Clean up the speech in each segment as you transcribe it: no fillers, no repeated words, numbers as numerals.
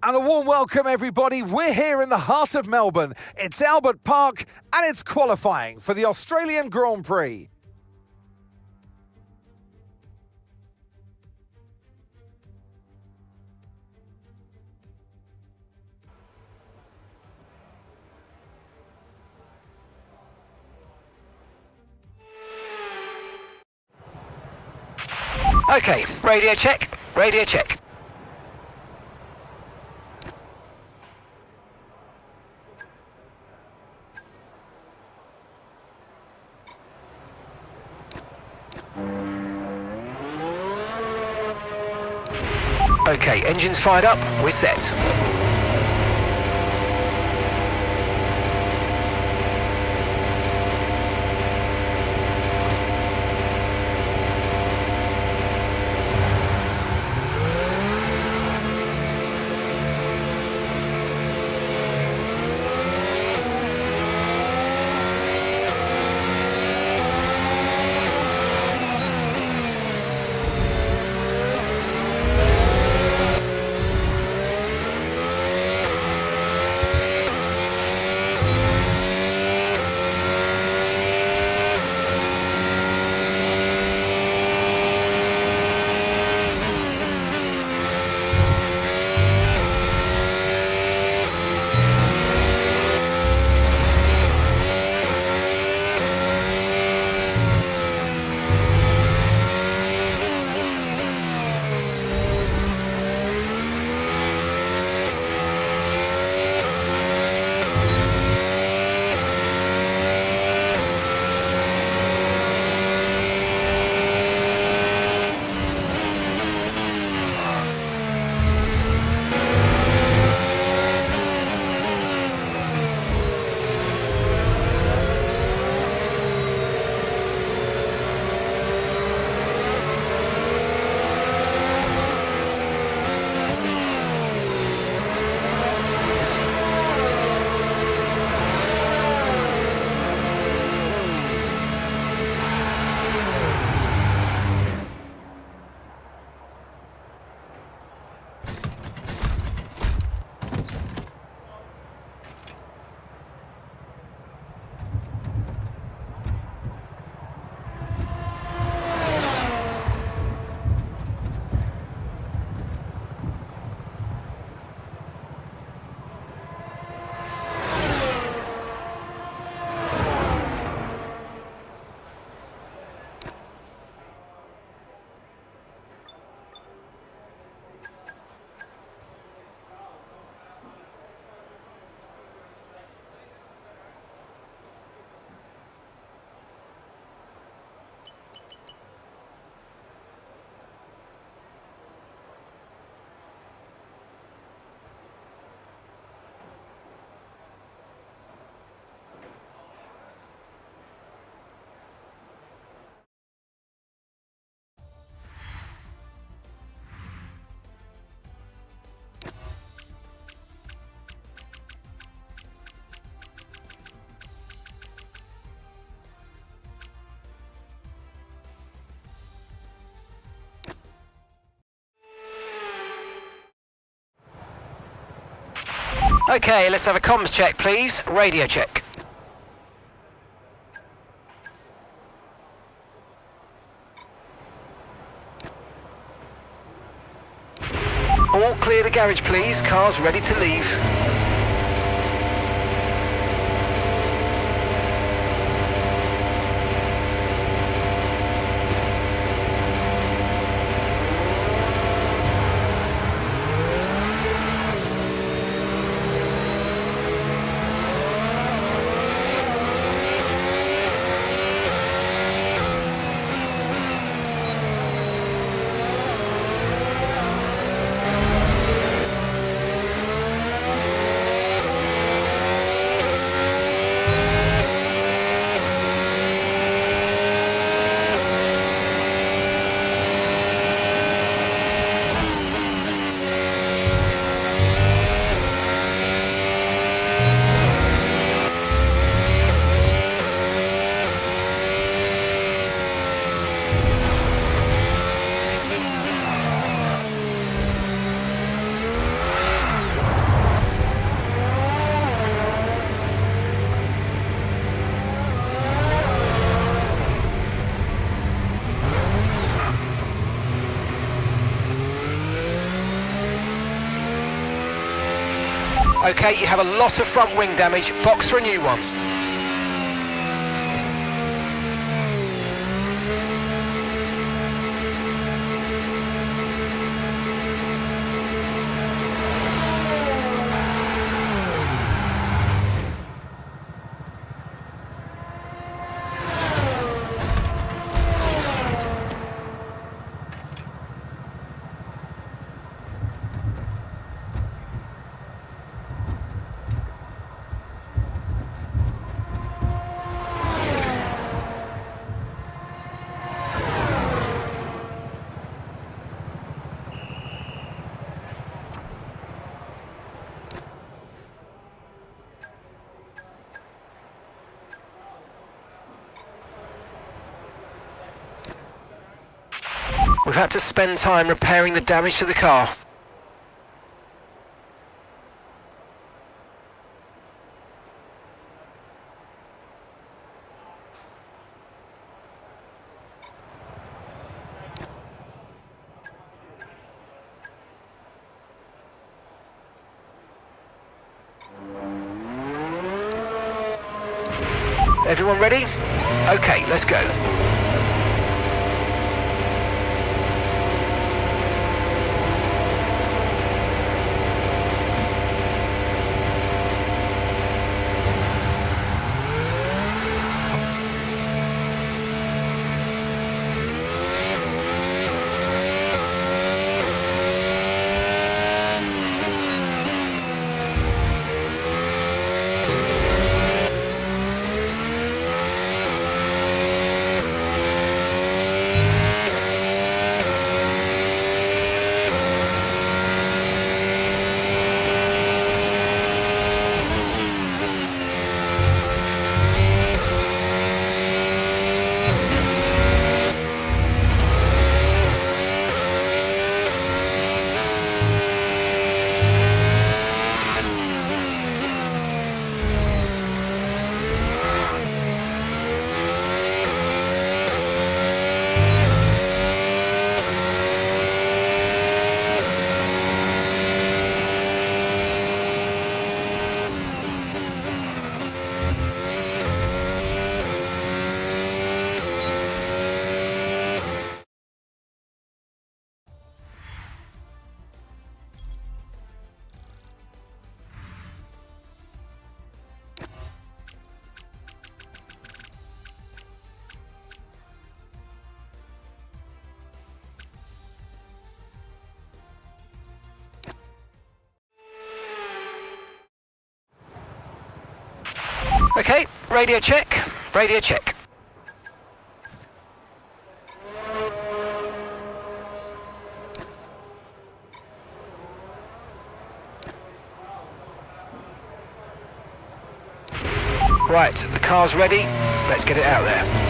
And a warm welcome, everybody. We're here in the heart of Melbourne. It's Albert Park, and it's qualifying for the Australian Grand Prix. Okay, radio check, radio check. Okay, engines fired up, we're set. Okay, let's have a comms check, please. Radio check. All clear the garage, please. Cars ready to leave. Okay, you have a lot of front wing damage. Box for a new one. We've had to spend time repairing the damage to the car. Everyone ready? Okay, let's go. Okay, radio check, radio check. Right, the car's ready, let's get it out there.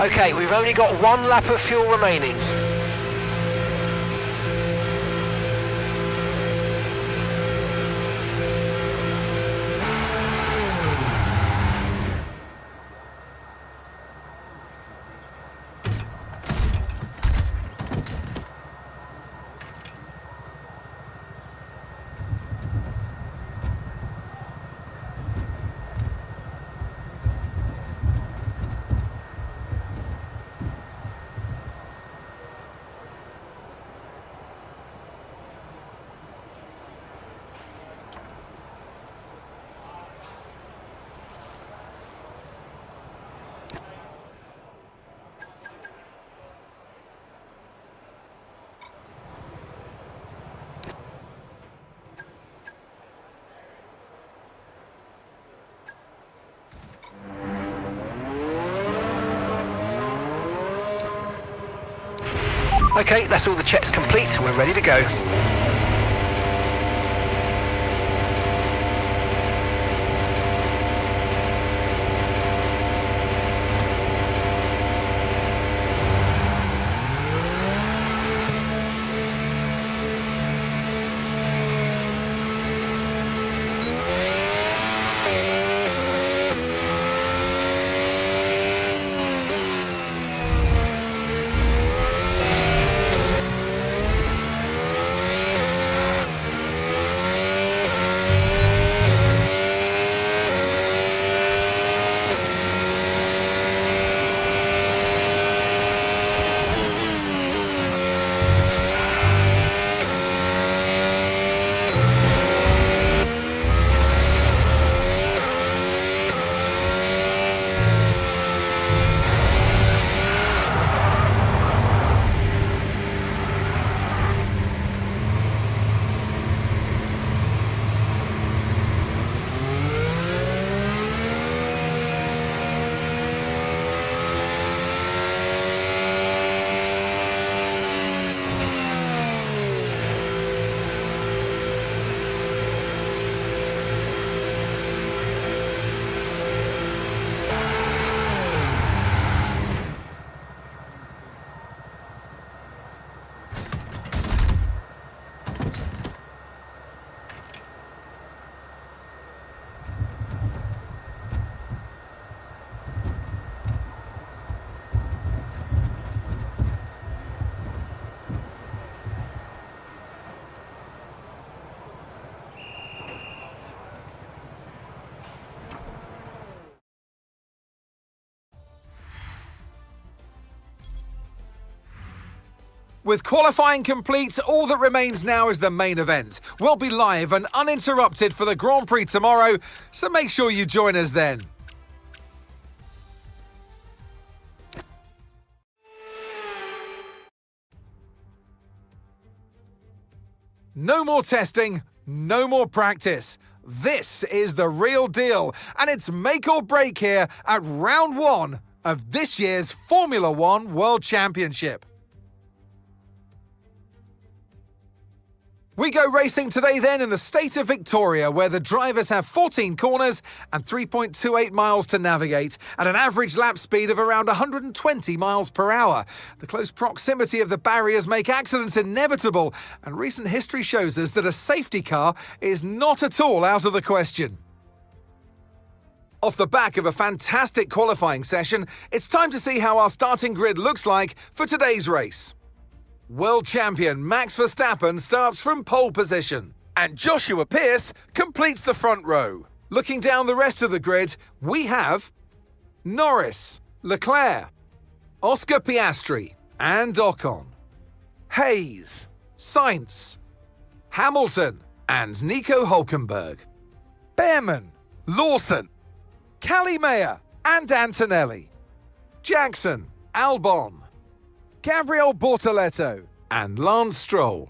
Okay, we've only got one lap of fuel remaining. Okay, that's all the checks complete. We're ready to go. With qualifying complete, all that remains now is the main event. We'll be live and uninterrupted for the Grand Prix tomorrow, so make sure you join us then. No more testing, no more practice. This is the real deal, and it's make or break here at round one of this year's Formula One World Championship. We go racing today then in the state of Victoria, where the drivers have 14 corners and 3.28 miles to navigate at an average lap speed of around 120 miles per hour. The close proximity of the barriers make accidents inevitable, and recent history shows us that a safety car is not at all out of the question. Off the back of a fantastic qualifying session, it's time to see how our starting grid looks like for today's race. World champion Max Verstappen starts from pole position, and Joshua Pearce completes the front row. Looking down the rest of the grid, we have Norris, Leclerc, Oscar Piastri, and Ocon, Hayes, Sainz, Hamilton, and Nico Hülkenberg, Behrman, Lawson, Callie Mayer, and Antonelli, Jackson, Albon, Gabriel Bortoleto, and Lance Stroll,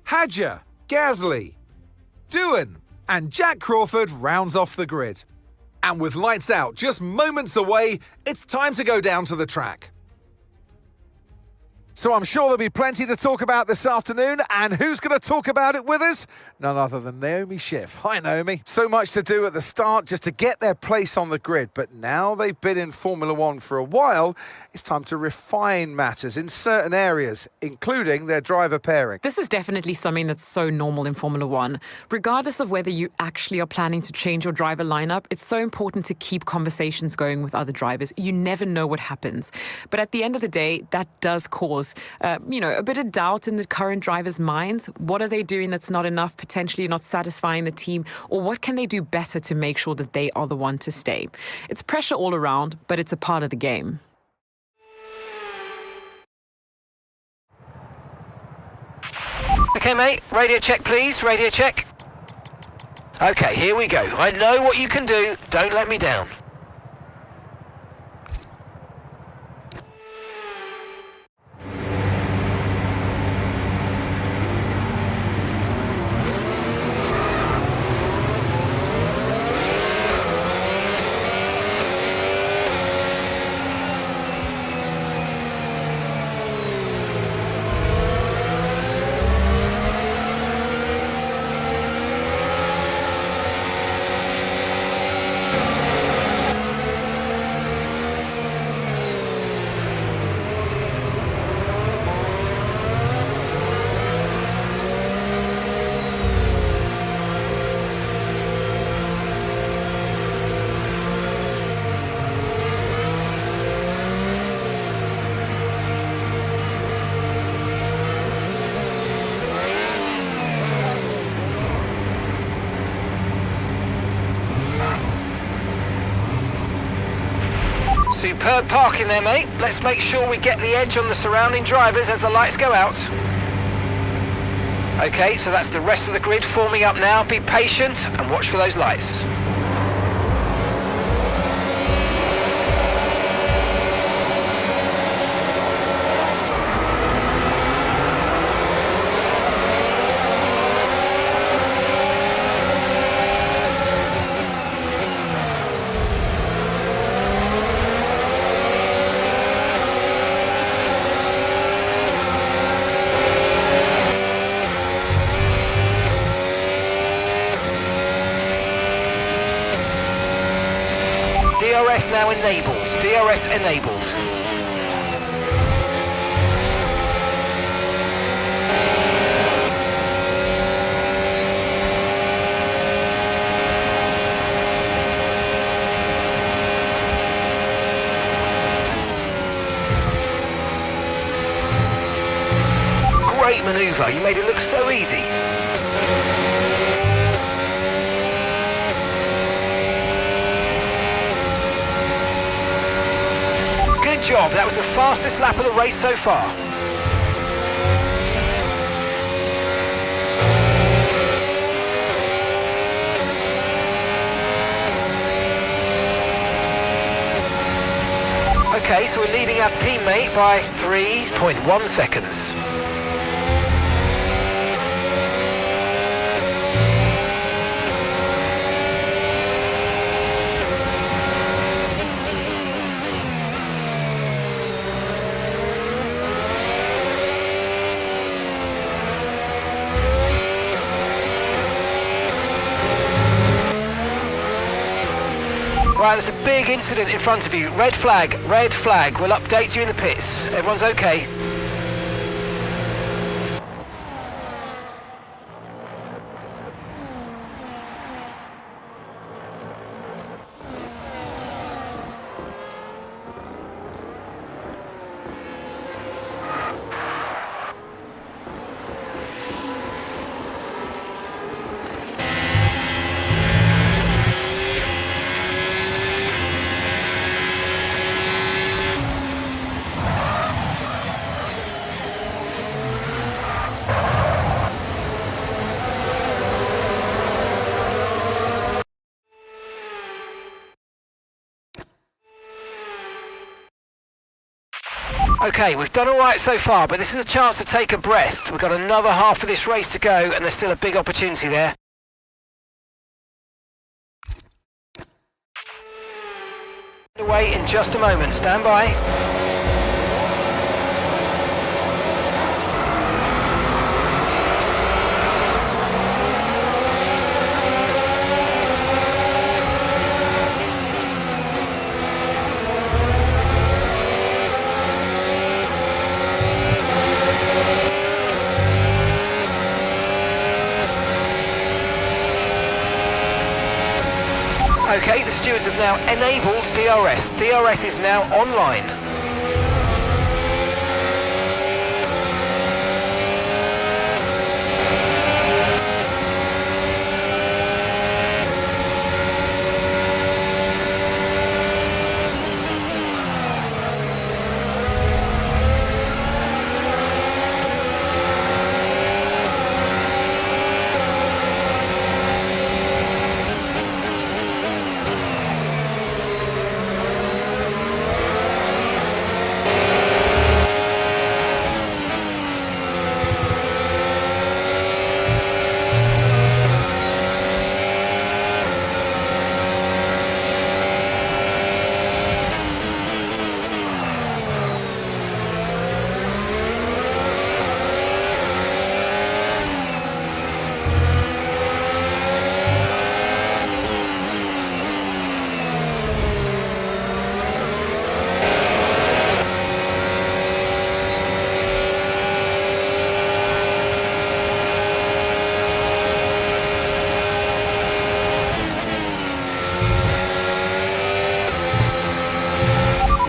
Hadjar, Gasly, Doohan, and Jack Crawford rounds off the grid. And with lights out just moments away, it's time to go down to the track. So I'm sure there'll be plenty to talk about this afternoon, and who's going to talk about it with us? None other than Naomi Schiff. Hi, Naomi. So much to do at the start just to get their place on the grid, but now they've been in Formula One for a while, it's time to refine matters in certain areas, including their driver pairing. This is definitely something that's so normal in Formula One. Regardless of whether you actually are planning to change your driver lineup, it's so important to keep conversations going with other drivers. You never know what happens. But at the end of the day, that does cause a bit of doubt in the current drivers' minds. What are they doing that's not enough, potentially not satisfying the team? Or what can they do better to make sure that they are the one to stay? It's pressure all around, but it's a part of the game. Okay, mate, radio check, please, radio check. Okay, here we go. I know what you can do. Don't let me down. Superb parking there, mate. Let's make sure we get the edge on the surrounding drivers as the lights go out. Okay, so that's the rest of the grid forming up now. Be patient and watch for those lights. DRS now enabled. DRS enabled. Great manoeuvre. You made it look so easy. Good job, that was the fastest lap of the race so far. Okay, so we're leading our teammate by 3.1 seconds. Right, there's a big incident in front of you. Red flag, red flag. We'll update you in the pits. Everyone's okay? Okay, we've done all right so far, but this is a chance to take a breath. We've got another half of this race to go, and there's still a big opportunity there. Away in just a moment. Stand by. Okay, the stewards have now enabled DRS. DRS is now online.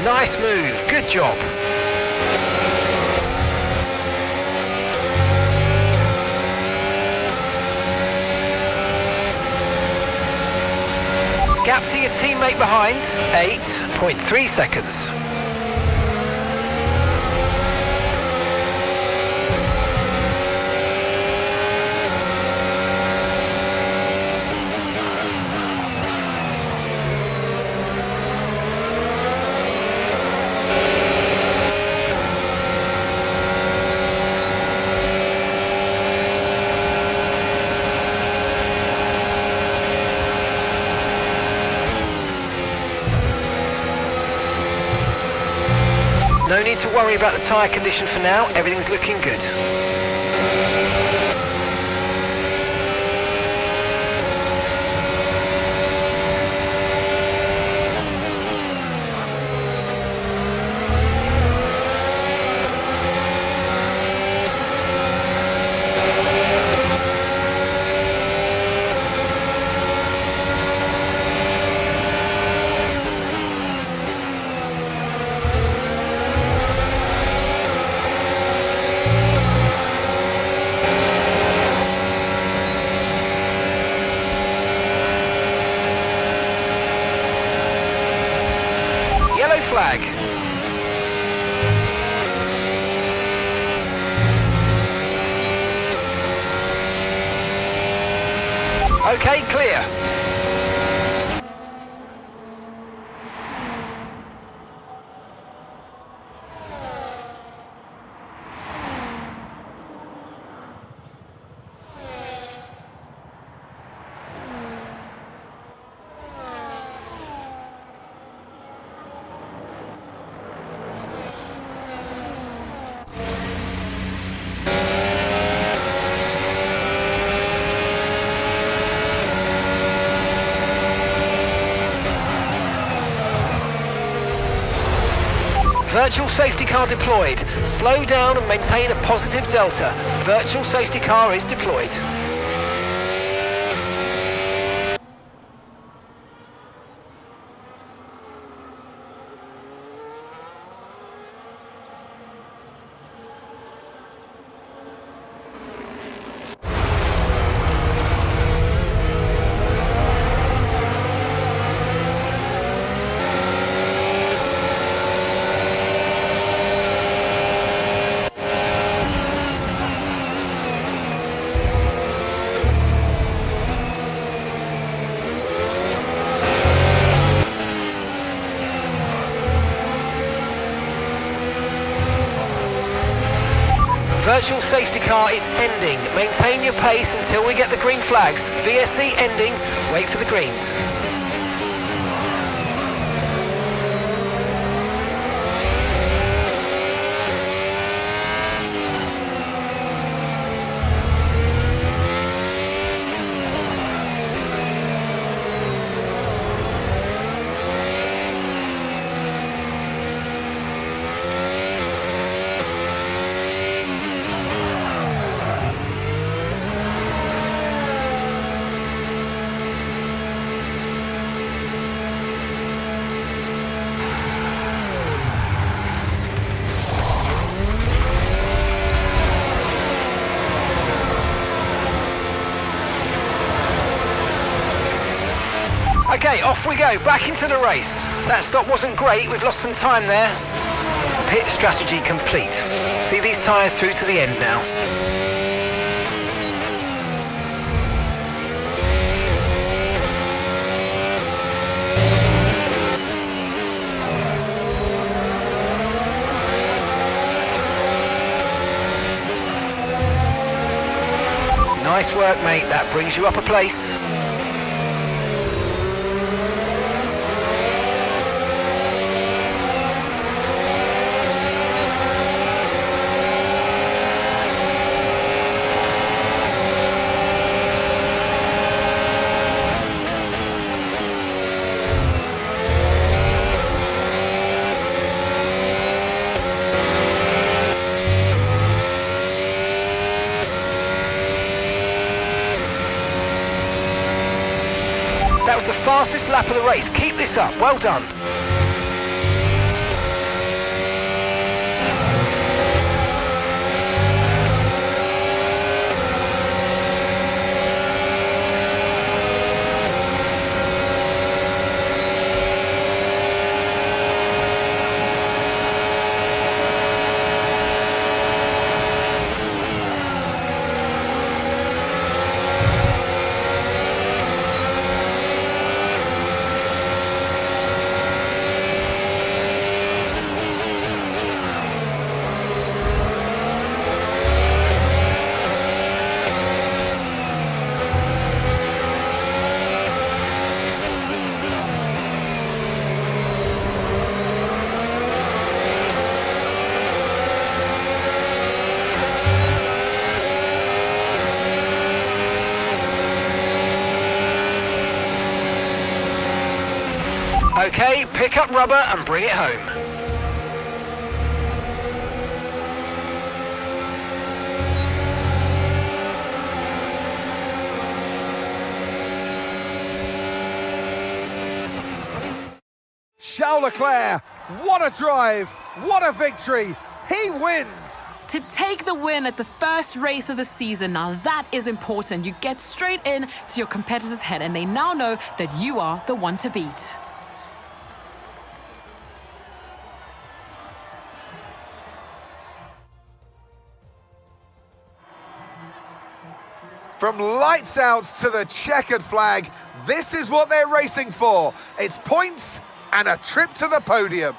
Nice move, good job. Gap to your teammate behind, 8. 0.3 seconds. No need to worry about the tyre condition for now, everything's looking good. Yellow flag. Okay, clear. Virtual safety car deployed. Slow down and maintain a positive delta. Virtual safety car is deployed. Virtual safety car is ending. Maintain your pace until we get the green flags. VSC ending. Wait for the greens. Okay, off we go, back into the race. That stop wasn't great, we've lost some time there. Pit strategy complete. See these tyres through to the end now. Nice work, mate, that brings you up a place. That was the fastest lap of the race. Keep this up. Well done. Okay, pick up rubber and bring it home. Charles Leclerc, what a drive, what a victory, he wins! To take the win at the first race of the season, now that is important. You get straight in to your competitor's head and they now know that you are the one to beat. From lights out to the checkered flag, this is what they're racing for. It's points and a trip to the podium.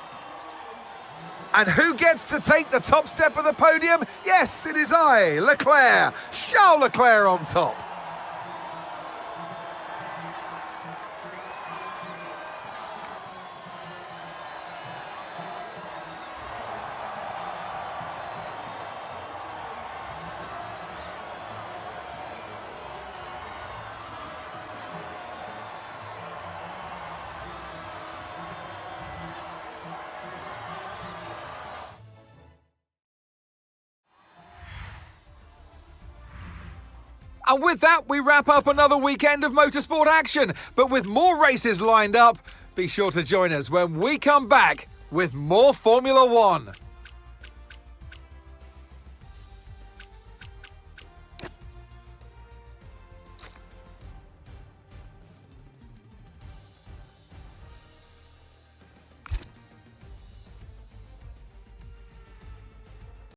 And who gets to take the top step of the podium? Yes, it is I, Leclerc, Charles Leclerc on top. And with that, we wrap up another weekend of motorsport action. But with more races lined up, be sure to join us when we come back with more Formula One.